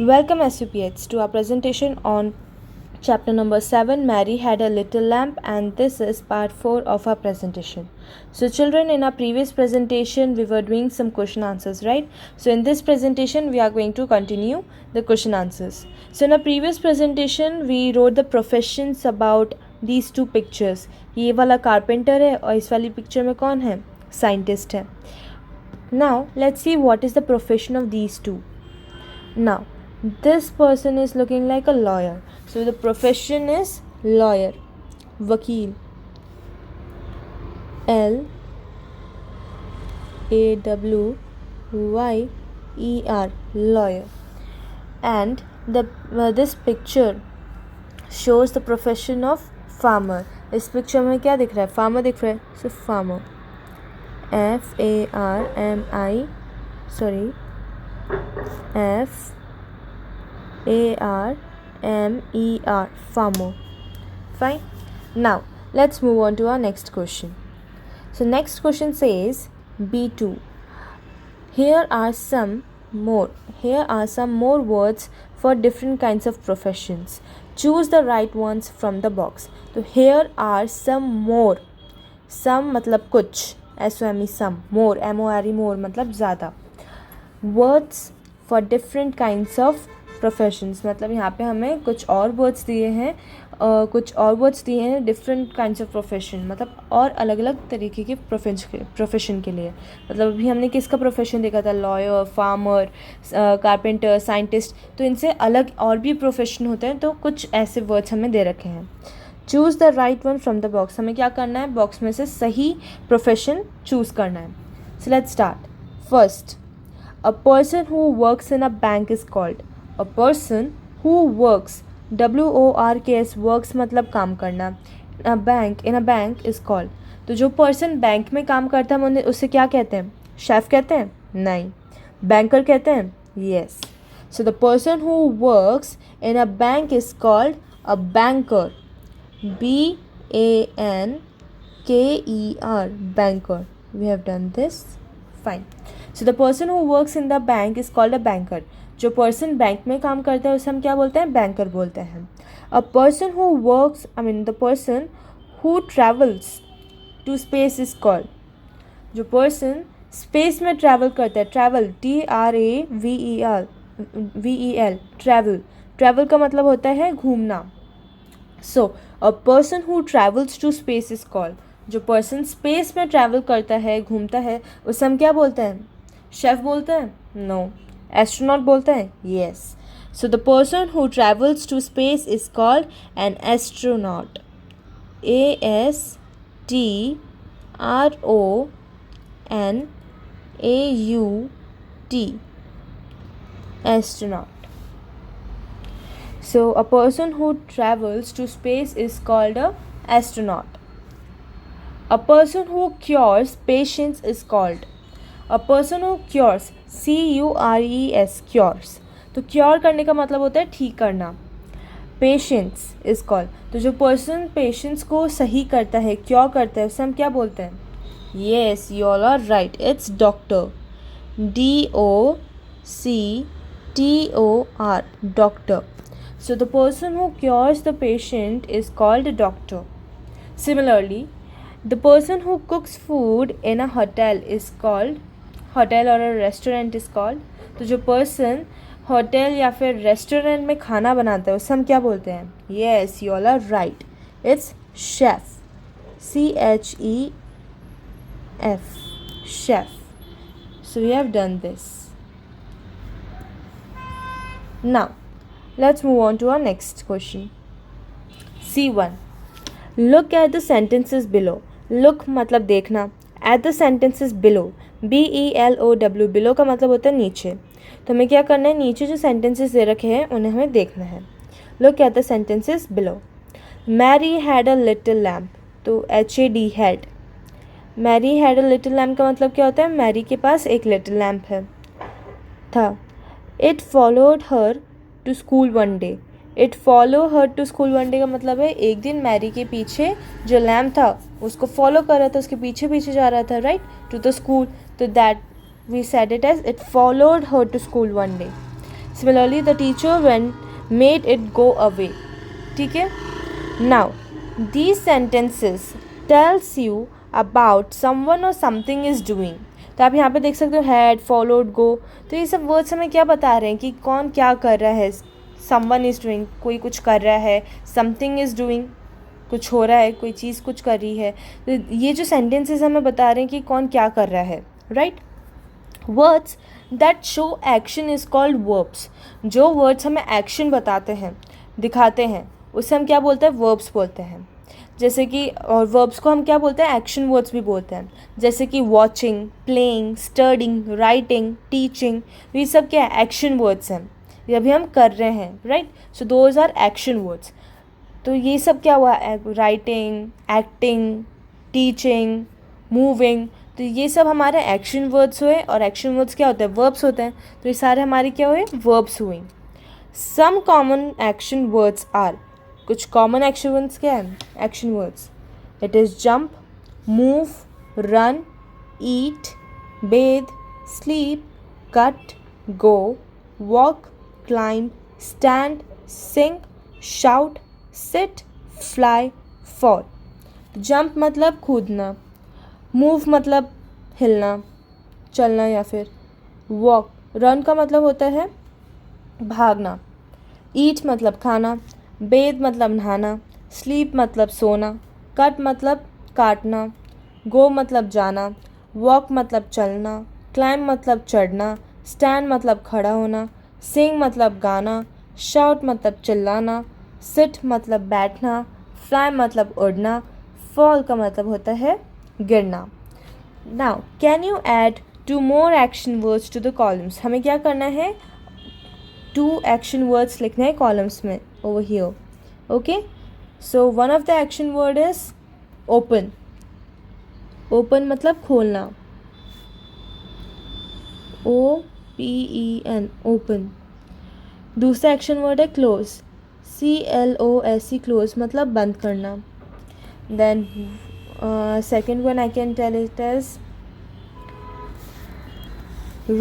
Welcome SUPH to our presentation on chapter number 7, Mary Had a Little Lamb, and this is part 4 of our presentation. So children, in our previous presentation we were doing some question answers, right? So in this presentation we are going to continue the question answers. So in our previous presentation we wrote the professions about these two pictures. ये वाला carpenter है और इस वाली picture में कौन है? Scientist है. Now let's see what is the profession of these two. Now this person is looking like a lawyer, so the profession is lawyer, vakil, LAWYER, lawyer. And this picture shows the profession of farmer. इस picture में क्या दिख रहा है? Farmer दिख रहा है, सिर्फ farmer, FARMER, farmer. Fine. Now let's move on to our next question. So next question says B2. Here are some more words for different kinds of professions. Choose the right ones from the box. तो here are some more. Some मतलब कुछ, SOME some, more MORE more मतलब ज़्यादा. Words for different kinds of professions, मतलब यहाँ पे हमें कुछ और वर्ड्स दिए हैं, डिफरेंट काइंड्स ऑफ प्रोफेशन, मतलब और अलग अलग तरीके के प्रोफेशन के लिए. मतलब अभी हमने किसका प्रोफेशन देखा था? Lawyer, farmer, carpenter, scientist. तो इनसे अलग और भी प्रोफेशन होते हैं, तो कुछ ऐसे वर्ड्स हमें दे रखे हैं. Choose the right one from the box. हमें क्या करना है? बॉक्स में से सही प्रोफेशन चूज़ करना है. So let's start. First, a person who works in a bank is called. A person who works, WORKS, works मतलब काम करना. In a bank is called. तो जो पर्सन बैंक में काम करता है उसे क्या कहते हैं? शेफ कहते हैं? नहीं. बैंकर कहते हैं? Yes. So the person who works in a bank is called a banker. BANKER, banker. We have done this. Fine. So the person who works in the bank is called a banker. जो person bank में काम करता है उसे हम क्या बोलते हैं? बैंकर बोलते हैं. A person who works, the person who travels to space is called. जो पर्सन स्पेस में ट्रैवल करता है, ट्रैवल, TRAVEL, ट्रैवल का मतलब होता है घूमना. So a person who travels to space is called. जो पर्सन स्पेस में ट्रैवल करता है, घूमता है, उसे हम क्या बोलते हैं? शेफ बोलते हैं? नो. एस्ट्रोनॉट बोलते हैं? Yes. So the person who travels to space is called an astronaut. ASTRONAUT, astronaut. So a person who travels to space is called a astronaut. A person who cures patients is called. A person who cures, CURES, cures. तो cure करने का मतलब होता है ठीक करना. Patients is called. तो जो पर्सन पेशेंट्स को सही करता है, क्योर करता है, उसे हम क्या बोलते हैं? Yes, you all are right. It's doctor. DOCTOR, doctor. So the person who cures the patient is called a doctor. Similarly, the person who cooks food in a hotel is called, hotel or a restaurant is called. तो जो person hotel या फिर restaurant में खाना बनाता है उसे हम क्या बोलते हैं? Yes, you all are right. It's chef. CHEF, chef. So we have done this. Now let's move on to our next question. C1. Look at the sentences below. Look मतलब देखना. At the sentences below, BELOW, below का मतलब होता है नीचे. तो हमें क्या करना है? नीचे जो sentences दे रखे हैं उन्हें हमें देखना है. Look at the sentences below. Mary had a little lamb. तो HAD, had. Mary had a little lamb का मतलब क्या होता है? मैरी के पास एक little lamb है, था. It followed her to school one day. It follow her to school one day का मतलब है एक दिन मैरी के पीछे जो लैम था उसको फॉलो कर रहा था, उसके पीछे पीछे जा रहा था, राइट, टू द स्कूल. तो that we said it as it followed her to school one day. Similarly, the teacher made it go away. ठीक है. Now, these sentences tells you about someone or something is doing. तो आप यहाँ पे देख सकते हो had, followed, go. तो ये सब वर्ड्स हमें क्या बता रहे हैं कि कौन क्या कर रहा है. someone is doing, कोई कुछ कर रहा है. something is doing, कुछ हो रहा है, कोई चीज़ कुछ कर रही है. तो ये जो सेंटेंसेस हमें बता रहे हैं कि कौन क्या कर रहा है. Right. Words that show action is called verbs. जो वर्ड्स हमें एक्शन बताते हैं, दिखाते हैं, उसे हम क्या बोलते हैं? वर्ब्स बोलते हैं. जैसे कि, और वर्ब्स को हम क्या बोलते हैं? एक्शन वर्ड्स भी बोलते हैं. जैसे कि watching, playing, studying, writing, teaching, ये सब क्या है? एक्शन वर्ड्स हैं. ये अभी हम कर रहे हैं. Right. So those are action words. तो ये सब क्या हुआ? Writing, acting, teaching, moving. तो ये सब हमारे एक्शन वर्ड्स हुए. और एक्शन वर्ड्स क्या होते हैं? वर्ब्स होते हैं. तो ये सारे हमारे क्या हुए? वर्ब्स हुए. Some common action words are. कुछ कॉमन एक्शन वर्ड्स क्या है? Action words. It is jump, move, run, eat, bathe, sleep, cut, go, walk, climb, stand, sing, shout, sit, fly, fall. Jump मतलब कूदना, मूव मतलब हिलना, चलना या फिर वॉक. रन का मतलब होता है भागना. ईट मतलब खाना. बेथ मतलब नहाना. स्लीप मतलब सोना. कट मतलब काटना. गो मतलब जाना. वॉक मतलब चलना. क्लाइंब मतलब चढ़ना. स्टैंड मतलब खड़ा होना. सिंग मतलब गाना. शाउट मतलब चिल्लाना. सिट मतलब बैठना. फ्लाई मतलब उड़ना. फॉल का मतलब होता है गिरना. Now can you add 2 more action words to the columns. हमें क्या करना है? 2 एक्शन वर्ड्स लिखने हैं कॉलम्स में over here. Okay. So one of the action word is open. Open मतलब खोलना. OPEN, open. दूसरा एक्शन वर्ड है क्लोज. CLOSE, क्लोज मतलब बंद करना. Then second one I can tell it as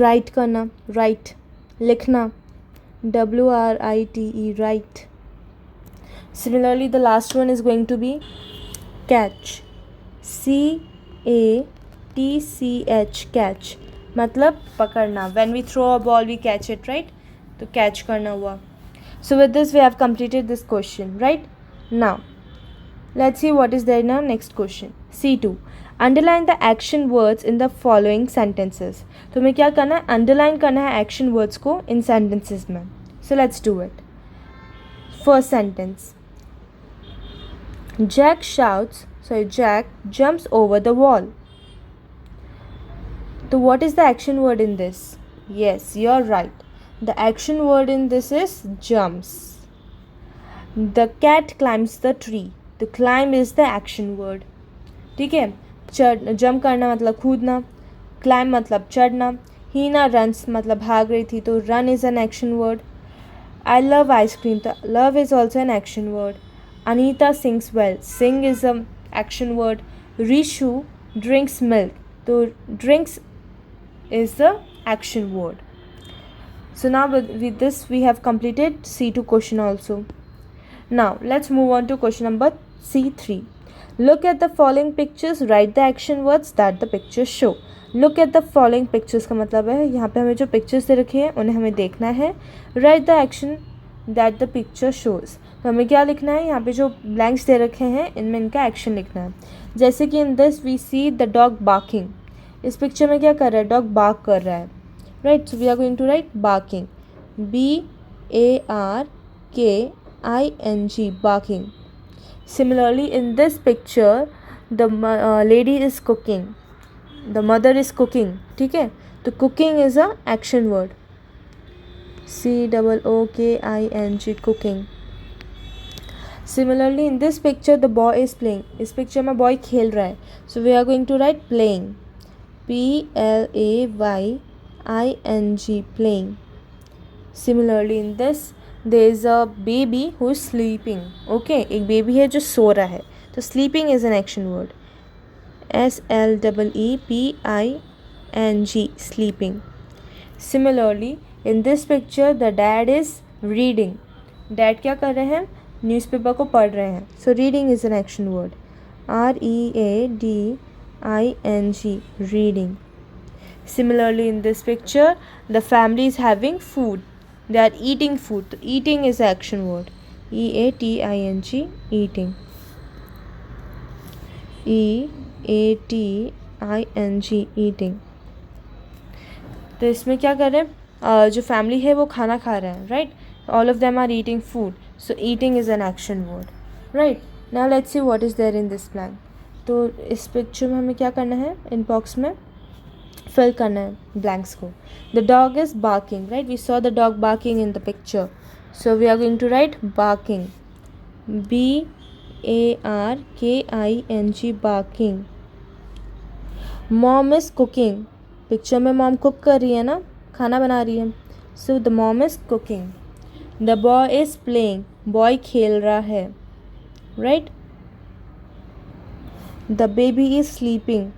write करना. write, लिखना. WRITE, write. Similarly, the last one is going to be catch. CATCH, catch मतलब पकड़ना. when we throw a ball we catch it, right? तो catch करना हुआ. So with this we have completed this question, right? Now let's see what is there in our next question. C2. Underline the action words in the following sentences. तो हमें क्या करना है? Underline करना है एक्शन वर्ड्स को इन sentences में. So let's do it. First sentence. Jack jumps over the wall. So what is the action word in this? Yes, you're right. The action word in this is jumps. The cat climbs the tree. The climb is the action word. ठीक है. Jump करना मतलब कूदना. Climb मतलब चढ़ना. हीना runs मतलब भाग रही थी, तो run is an action word. I love ice cream, तो love is also an action word. Anita sings well, sing is a action word. Rishu drinks milk, तो drinks is the action word. So now with this we have completed C2 question also. Now let's move on to question number C3. Look at the following pictures. Write the action words that the pictures show. Look at the following pictures का मतलब है यहाँ पे हमें जो pictures दे रखे हैं उन्हें हमें देखना है. Write the action that the picture shows. तो हमें क्या लिखना है? यहाँ पे जो blanks दे रखे हैं इनमें इनका action लिखना है. जैसे कि in this we see the dog barking. इस पिक्चर में क्या कर रहा है? डॉग बार्क कर रहा है. Right. So we are going to write barking. BARKING, barking. Similarly, in this picture the lady is cooking. The mother is cooking. ठीक है. तो cooking is a action word. COOKING, cooking. Similarly, in this picture the boy is playing. इस picture में boy खेल रहा है. So we are going to write playing. PLAYING, playing. Similarly, in this there is a baby who is sleeping. Okay, एक baby है जो सो रहा है. तो sleeping is an action word. SLEEPING, sleeping. Similarly, In this picture the dad is reading. Dad क्या कर रहे हैं? न्यूज़पेपर को पढ़ रहे हैं. So reading is an action word. READING, reading. Similarly in this picture the family is having food. They are eating food. So eating is action word. EATING, eating. EATING, eating. तो इसमें क्या कर रहे हैं? जो फैमिली है वो खाना खा रहे हैं, right? All of them are eating food. So eating is an action word, right? Now let's see what is there in this blank. तो इस पिक्चर में हमें क्या करना है? इन बॉक्स में फिल करना है ब्लैंक्स को. The dog is barking, right? We saw the dog barking in the picture. So we are going to write barking. BARKING, barking. Mom is cooking. Picture में मॉम कुक कर रही है ना, खाना बना रही है. So the mom is cooking. The boy is playing. Boy खेल रहा है, right? The baby is sleeping.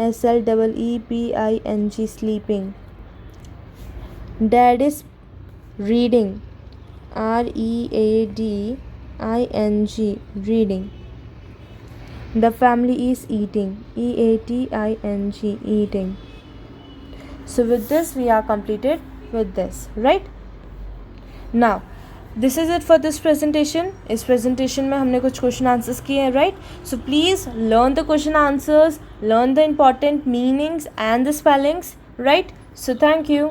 SLEEPING, sleeping. Dad is reading. READING, reading. The family is eating. EATING, eating. So with this we are completed with this, right? Now this is it for this presentation. इस presentation में हमने कुछ question answers किए हैं, right? So please learn the question answers, learn the important meanings and the spellings, right? So thank you.